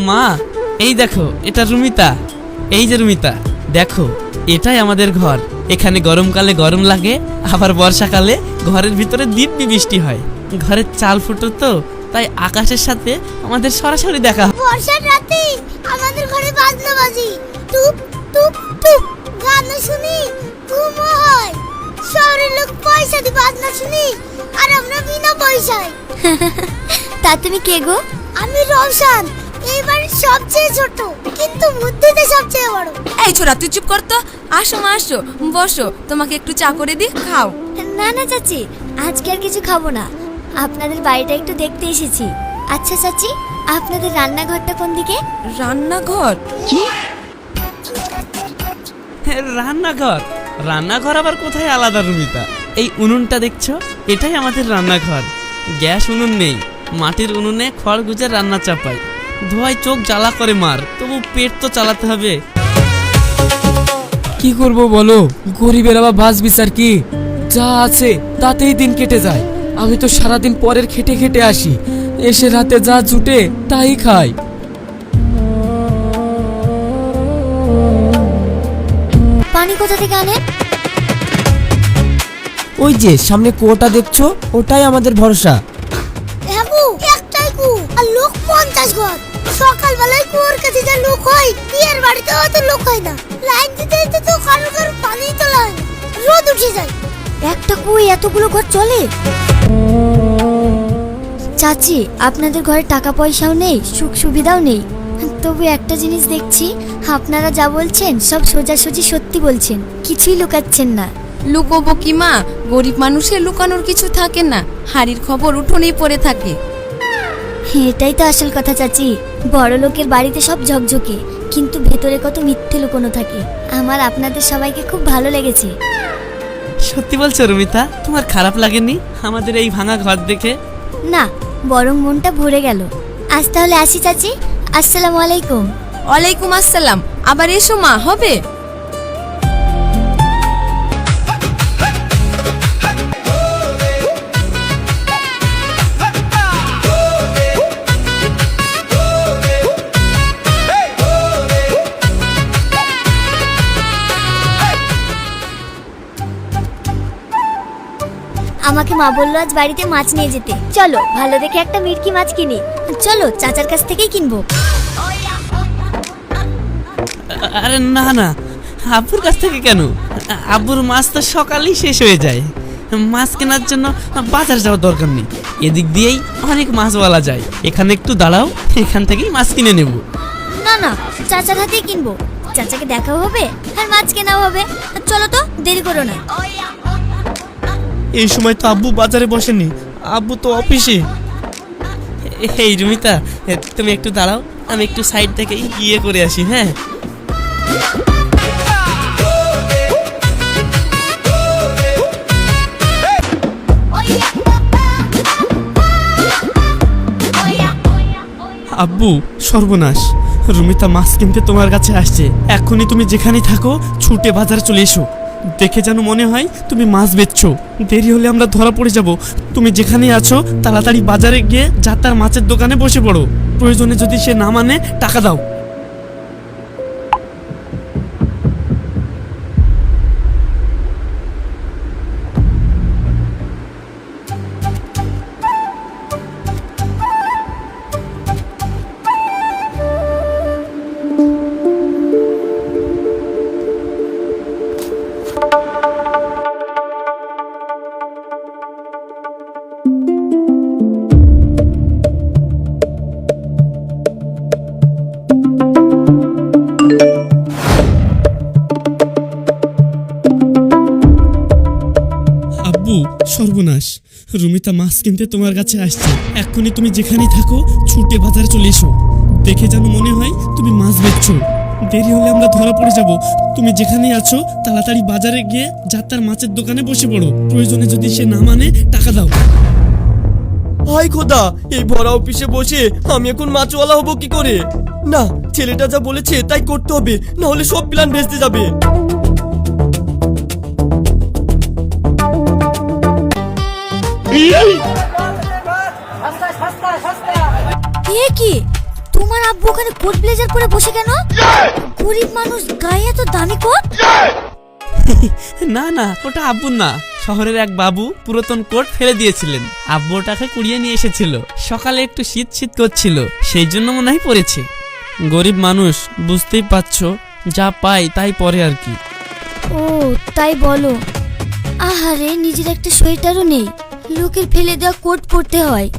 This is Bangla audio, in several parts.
মা, এই দেখো, এটা রুমিতা। এই যে রুমিতা, দেখো, এটাই আমাদের ঘর। এখানে গরমকালে গরম লাগে, আবার বর্ষাকালে ঘরের ভিতরে দিব্যি বৃষ্টি হয়। ঘরের চাল ফুটো তো, তাই আকাশের সাথে আমাদের সরাসরি দেখা হয়। বর্ষার রাতে আমাদের ঘরে বাজনা বাজি, টুপ টুপ টুপ গান শুনি, ঘুমও হয়। শহরের লোক পয়সা দিয়ে বাজনা শুনি, আর আমরা বিনা পয়সায়। তা তুমি কে গো? আমি রওশন, এই বাড়ির সবচেয়ে ছোট, কিন্তু বুদ্ধিতে সবচেয়ে বড়। এই ছোড়া, তুই চুপ কর তো। আসো মা, আসো, বসো, তোমাকে একটু চা করে দিই, খাও। না না চাচি, আজকে আর কিছু খাবো না, আপনাদের বাড়িটা একটু দেখতে এসেছি। আচ্ছা চাচি, আপনাদের রান্নাঘরটা কোন দিকে? রান্নাঘর? রান্নাঘর? রান্নাঘর আবার কোথায় আলাদা রুমিতা? এই উনুনটা দেখছো, এটাই আমাদের রান্নাঘর। গ্যাস উনুন নেই, মাটির উনুনে খড় গুজে রান্না চাপাই। ধোয়ায় চোখ জ্বালা করে মার, তবু পেট তো চালাতে হবে। কি করব বলো, গরিবের আবার বাস বিচার কি? যা আছে তাতেই দিন কেটে যায়। আমি তো সারাদিন পরের খেটে খেটে আসি, এসে রাতে যা জুটে তাই খাই। পানি কোথা থেকে আনেন? ওই যে সামনে কুয়োটা দেখছো, ওটাই আমাদের ভরসা। হ্যাঁ, একটাই কুয়ো, আর লোক 50 ঘর। সকালবেলায় কুয়োর কাছে যা লোক হয়, বিয়ের বাড়িতে অত লোক হয় না। লাইন দিতে দিতে তো কারোর পানি তোলা হয় না, রোদ উঠে যায়। একটা কুয়ো এতগুলো ঘর চলে? চাচি, আপনাদের ঘরে টাকা পয়সাও নেই, সুখ সুবিধাও নেই, তবু একটা জিনিস দেখছি, আপনারা যা বলছেন সব সোজাসুজি সত্যি বলছেন, কিছুই লুকাচ্ছেন না। লুকোবো কি মা? গরিব মানুষের লুকানোর কিছু থাকে না, হাড়ির খবর উঠোনেই পড়ে থাকে। এটাই তো আসল কথা চাচি, বড় লোকের বাড়িতে সব ঝকঝকে, কিন্তু ভেতরে কত মিথ্যে লুকোনো থাকে। আমার আপনাদের সবাইকে খুব ভালো লেগেছে। সত্যি বলছো রুমিতা? তোমার খারাপ লাগেনি আমাদের এই ভাঙা ঘর দেখে? না, বরং মনটা ভরে গেল। আজ তাহলে আসি চাচি, আসসালামু আলাইকুম। ওয়ালাইকুম আসসালাম। আবার এসো মা, হবে? আমাকে মা বললো আজ বাড়িতে মাছ নিয়ে যেতে, চলো ভালো দেখে একটা মিরকি মাছ কিনি। চলো চাচার কাছ থেকেই কিনবো। আরে না না, আব্বুর কাছ থেকে কেন? আব্বুর মাছ তো সকালেই শেষ হয়ে যায়। মাছ কেনার জন্য বাজার যাওয়ার দরকার নেই, এদিক দিয়েই অনেক মাছ বলা যায়। এখানে একটু দাঁড়াও, এখান থেকেই মাছ কিনে নেব। না না, চাচার হাতেই কিনবো, চাচাকে দেখাও হবে আর মাছ কেনাও হবে। চলো তো, দেরি করো না। এই সময় তো আব্বু বাজারে বসেনি, আব্বু তো অফিসে। এই রুমিতা, তুমি একটু দাঁড়াও, আমি একটু সাইড থেকে গিয়ে করে আসি। হ্যাঁ, আব্বু সর্বনাশ, রুমিতা মাছ কিনতে তোমার কাছে আসছে। এখনই তুমি যেখানেই থাকো ছুটে বাজারে চলে এসো, দেখে যেন মনে হয় তুমি মাছ বেচছো। দেরি হলে আমরা ধরা পড়ে যাব। তুমি যেখানেই আছো তাড়াতাড়ি বাজারে গিয়ে যাত্রার মাছের দোকানে বসে পড়ো। প্রয়োজনে যদি সে না মানে টাকা দাও। সর্বনাশ, রুমিতা মাছ কিনতে তোমার কাছে আসছে। এখনই তুমি যেখানেই থাকো ছুটে বাজারে চলে এসো, দেখে যেন মনে হয় তুমি মাছ বেচছো। দেরি হলে আমরা ধরা পড়ে যাব। তুমি যেখানেই আছো তাড়াতাড়ি বাজারে গিয়ে যাত্রার মাছের দোকানে বসে পড়ো। প্রয়োজনে যদি সে না মানে টাকা দাও। হাই খোদা, এই ভরা অফিসে বসে আমি এখন মাছওয়ালা হব কি করে? না, ছেলেটা যা বলেছে তাই করতে হবে, না হলে সব প্ল্যান ভেস্তে যাবে। এ কি, তুমি তোমার আব্বু ওখানে কোট ব্লেজার পরে বসে কেন? গরিব মানুষ গায়ে এত দামি কোট? না না, ওটা আব্বু না, শহরের এক বাবু পুরাতন কোট ফেলে দিয়েছিলেন, আব্বু ওটাকে কুড়িয়ে নিয়ে এসেছিল। সকালে একটু শীত শীত করছিল, সেই জন্য মনে হয় পরেছে। গরিব মানুষ, বুঝতেই পারছো, যা পাই তাই পরে আর কি। ও তাই বলো। আহারে, নিজের একটা সোয়েটারও নেই, লোকের ফেলে দেওয়া কোট পরতে হয়।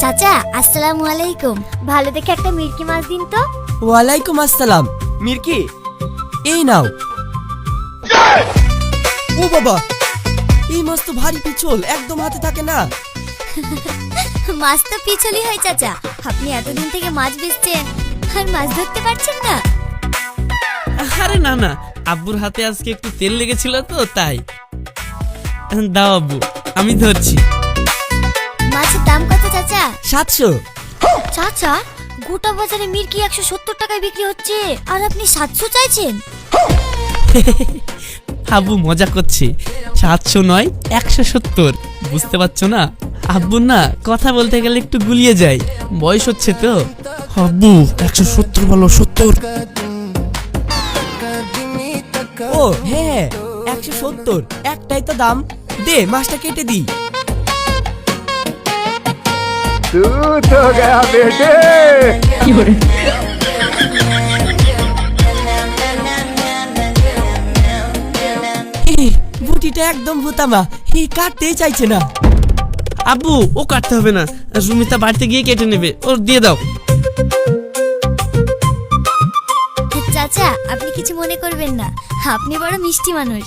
চাচা আসসালামু আলাইকুম, ভালো দেখে একটা মিরকি মাছ দিন তো। ওয়ালাইকুম আসসালাম। মিরকি, এই নাও। ও বাবা, এই মাছ তো ভারী পিছল, একদম হাতে থাকে না। মাছ তো পিছলি হয় চাচা, আপনি এতদিন থেকে মাছ বেচছেন আর মাছ ধরতে পারছেন না? আরে না না, আব্বুর হাতে আজকে একটু তেল লেগেছিল তো তাই। দাও আব্বু, আমি ধরছি। মাছের দাম কত চাচা? 700। চাচা, গোটা বাজারে মিরকি 170 টাকায় বিক্রি হচ্ছে আর আপনি 700 চাইছেন? আব্বু মজা করছে, 700 নয় 170, বুঝতে পারছো না? আব্বু না কথা বলতে গেলে একটু গুলিয়ে যায়, বয়স হচ্ছে তো। আব্বু 170 বলো, 70। ও হ্যাঁ, 170, একটাই তো দাম। দে মাছটা কেটে দি। दूध हो गया बेटे। বুটিটা একদম ভুতামা, কাটতেই চাইছে না। আব্বু ও কাটতে হবে না, রুমিতা বাড়িতে গিয়ে কেটে নেবে, ওর দিয়ে দাও। চাচা আপনি কিছু মনে করবেন না, আপনি বড় মিষ্টি মানুষ,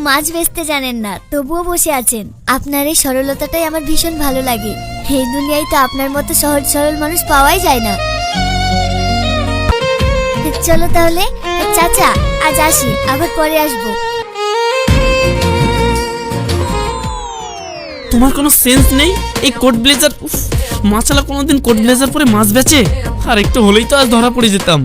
মাছ বেচতে জানেন না তবুও বসে আছেন। আপনার এই সরলতাটাই আমার ভীষণ ভালো লাগে। এই দুনিয়ায় তো আপনার মতো সহজ সরল মানুষ পাওয়াই যায় না। চলো তাহলে চাচা, আজ আসি, আবার পরে আসবো। তোমার কোনো সেন্স নেই? এই কোট ব্লেজার, মাছালা কোনোদিন কোট ব্লেজার পরে মাছ বেচে? আর একটু হলেই তো আজ ধরা পড়ে যেতাম।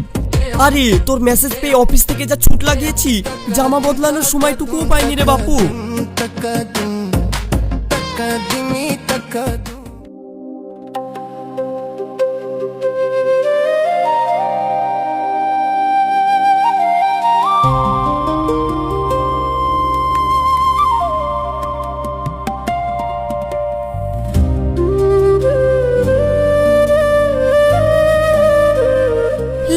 আরে তোর মেসেজ পেয়ে অফিস থেকে যা ছুট লাগিয়েছি, জামা বদলানোর সময়টুকুও পাইনি রে বাপু।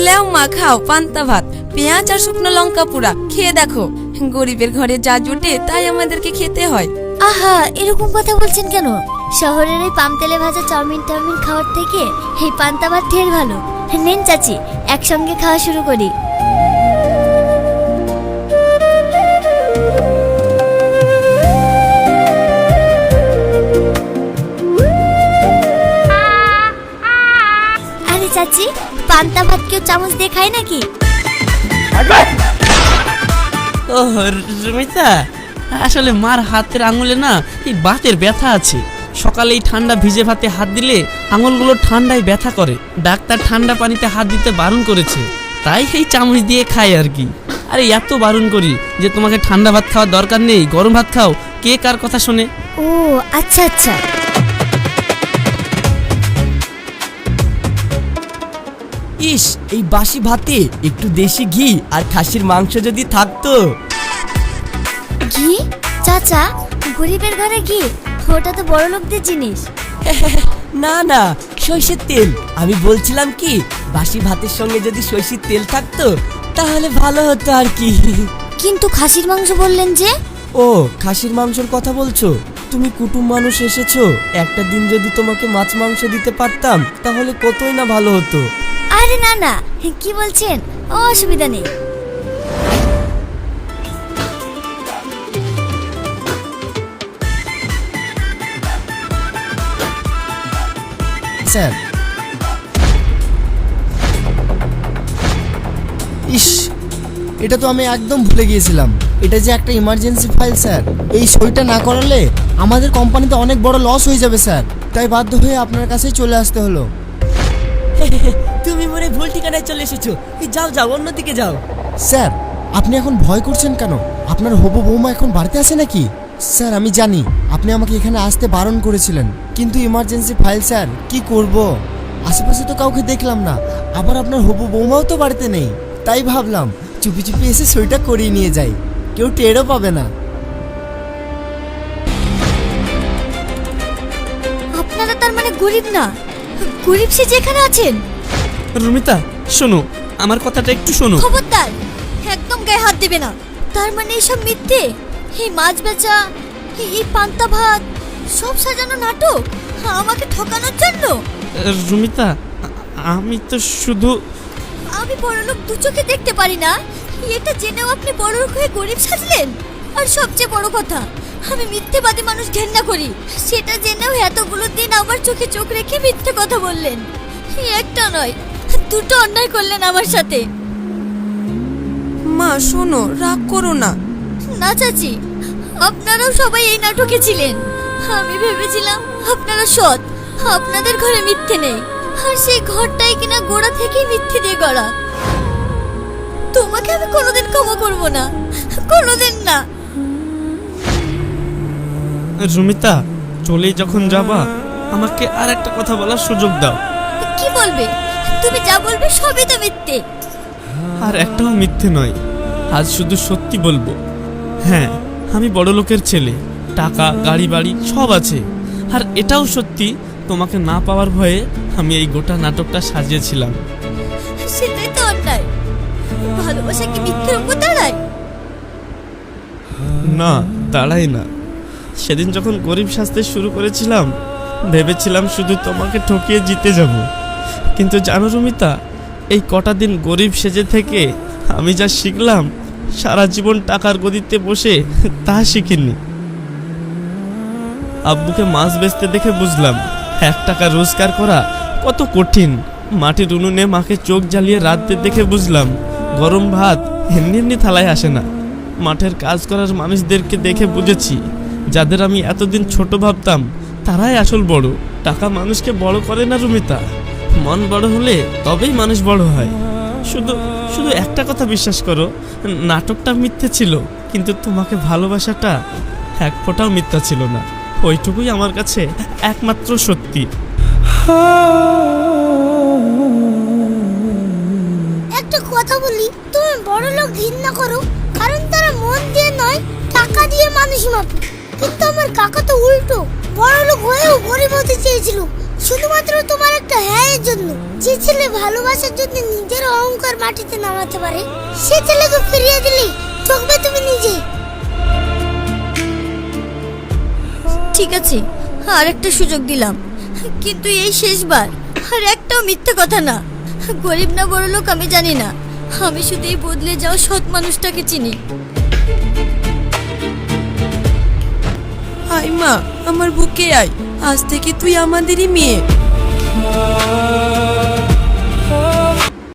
লেও মা, খাও পান্তা ভাত, পেঁয়াজ আর শুকনো লঙ্কা পুরা, খেয়ে দেখো। গরিবের ঘরে যা জুটে তাই আমাদেরকে খেতে হয়। আহা, এরকম কথা বলছেন কেন? শহরের এই পাম তেলে ভাজা চাউমিন টাউমিন খাওয়ার থেকে এই পান্তা ভাত ঢের ভালো। নেন চাচি, একসঙ্গে খাওয়া শুরু করি। আরে চাচি, পান্তা ভাত কেউ চামচ দিয়ে খায় নাকি? ও রুমিতা, আসলে মার হাতের আঙুলে না এই বাতের ব্যথা আছে। সকালে এই ঠান্ডা ভিজে ভাতে হাত দিলে আঙুলগুলো ঠান্ডায় ব্যথা করে, ডাক্তার ঠান্ডা পানিতে হাত দিতে বারণ করেছে, তাই এই চামচ দিয়ে খাই আর কি। আরে এত বারণ করি যে তোমাকে ঠান্ডা ভাত খাওয়ার দরকার নেই, গরম ভাত খাও, কে কার কথা শোনে? ও আচ্ছা আচ্ছা। ইস, এই বাসি ভাতে একটু দেশি ঘি আর খাসির মাংস যদি থাকতো। ঘি? চাচা, গরিবের ঘরে ঘি? ওটা তো বড় লোকদের জিনিস। না না, সরষের তেল। আমি বলছিলাম কি, বাসি ভাতের সঙ্গে যদি সরষের তেল থাকতো তাহলে ভালো হতো আর কি। কিন্তু খাসির মাংস বললেন যে? ও, খাসির মাংসের কথা বলছো? তুমি কুটুম মানুষ এসেছো, একটা দিন যদি তোমাকে মাছ মাংস দিতে পারতাম তাহলে কতই না ভালো হতো। আরে না না, কি বলছেন, অসুবিধা নেই। স্যার, ইস, এটা তো আমি একদম ভুলে গিয়েছিলাম। এটা যে একটা ইমার্জেন্সি ফাইল স্যার, এই সইটা না করালে আমাদের কোম্পানিতে অনেক বড় লস হয়ে যাবে স্যার। তাই বাধ্য হয়ে আপনার কাছেই চলে আসতে হলো। তুমি মনে হয় ভুল ঠিকানায় চলে এসেছো। যাও যাও, অন্যদিকে যাও। স্যার, আপনি এখন ভয় করছেন কেন? আপনার হবু বৌমা এখন বাড়িতে আছে নাকি? স্যার, আমি জানি আপনি আমাকে এখানে আসতে বারণ করেছিলেন, কিন্তু ইমার্জেন্সি ফাইল স্যার, কি করব? আশেপাশে তো কাউকে দেখলাম না, আবার আপনার হবু বৌমাও তো বাড়িতে নেই। তাই ভাবলাম চুপি চুপি এসে সইটা করিয়ে নিয়ে যাই, কেউ টেরও পাবে না। আপনারা তার মানে গরিব না? গরিব সে যেখানে আছেন? রুমিতা শোনো, আমার কথাটা একটু শোনো। খবরদার, একদম গায়ে হাত দেবে না। তার মানে এসব মিথ্যে? এই মাছ বেচা, এই পান্তা ভাত, সব সাজানো নাটক আমাকে ঠকানোর জন্য? রুমিতা, আমি তো শুধু আমি বড়লোক দু চোখে দেখতে পারি না, এটা জেনেও আপনি বড়লোক হয়ে গরিব সাজলেন। আর সবচেয়ে বড় কথা, আমি মিথ্যেবাদী মানুষ ঘেন্না করি, সেটা জেনেও এতগুলো দিন আমার চোখে চোখ রেখে মিথ্যে কথা বললেন। একটা নয়, দুটো অন্যায় করলেন আমার সাথে। মা শোনো, রাগ করো না। না চাচি, আপনারাও সবাই এই নাটকে ছিলেন। আমি ভেবেছিলাম আপনারা সৎ, আপনাদের ঘরে মিথ্যে নেই, আর সেই ঘরটাই কিনা গোড়া থেকেই মিথ্যে দিয়ে গড়া। তোমাকে আমি কোনোদিন ক্ষমা করব না, কোনোদিন না। রুমিতা, চলেই যখন যাবা, আমাকে আর একটা কথা বলার সুযোগ দাও। কি বলবে? তুমি যা বলবে সবই তো মিথ্যে। আর একটাও মিথ্যে নয়, আজ শুধু সত্যি বলবো। হ্যাঁ, আমি বড় লোকের ছেলে, টাকা গাড়ি বাড়ি সব আছে। আর এটাও সত্যি, তোমাকে না পাওয়ার ভয়ে আমি এই গোটা নাটকটা সাজিয়েছিলাম। সেটাই তো অন্যায়। ভালোবাসা কি মিথ্যের উপর দাঁড়ায়? না, দাঁড়াই না। সেদিন যখন গরিব সাজতে শুরু করেছিলাম, ভেবেছিলাম শুধু তোমাকে ঠকিয়ে জিতে যাব। কিন্তু জানো রুমিতা, এই কটা দিন গরিব সেজে থেকে আমি যা শিখলাম, সারা জীবন টাকার গদিতে বসে তা শিখিনি। আব্বুকে মাছ বেচতে দেখে বুঝলাম 1 টাকা রোজগার করা কত কঠিন। মাটির উনুনে মাকে চোখ জ্বালিয়ে রাঁধতে দেখে বুঝলাম গরম ভাত এমনি এমনি থালায় আসে না। মাঠের কাজ করার মানুষদেরকে দেখে বুঝেছি, যাদের আমি এতদিন ছোট ভাবতাম তারাই আসল বড়। টাকা মানুষকে বড় করে না রুমিতা, মন বড় হলে তবেই মানুষ বড় হয়। শুধু শুধু একটা কথা বিশ্বাস করো, নাটকটা মিথ্যে ছিল, কিন্তু তোমাকে ভালোবাসাটা এক ফোঁটাও মিথ্যা ছিল না। ওইটুকুই আমার কাছে একমাত্র সত্যি। একটা কথা বলি, তুমি বড় লোক ঘৃণা করো কারণ তারা মন দিয়ে নয়, টাকা দিয়ে মানুষ মাপে। কিন্তু আমার কাকা তো উল্টো, বড় লোক হয়েও গরিব হতে চেয়েছিল, শুধুমাত্র তোমার একটা হ্যাঁ এর জন্য। যে ছেলে ভালোবাসার জন্য নিজের অহংকার মাটিতে নামাতে পারে, সে ছেলেকে ফিরিয়ে দিলে ঠকবে তুমি নিজে। ঠিক আছে, আর একটা সুযোগ দিলাম, কিন্তু এই শেষবার। আর একটাও মিথ্যে কথা না। গরিব না বড় লোক আমি জানি না, আমি শুধু এই বদলে যাও সৎ মানুষটাকে চিনি। আয় মা, আমার বুকে আয়, আজ থেকে তুই আমাদেরই মেয়ে।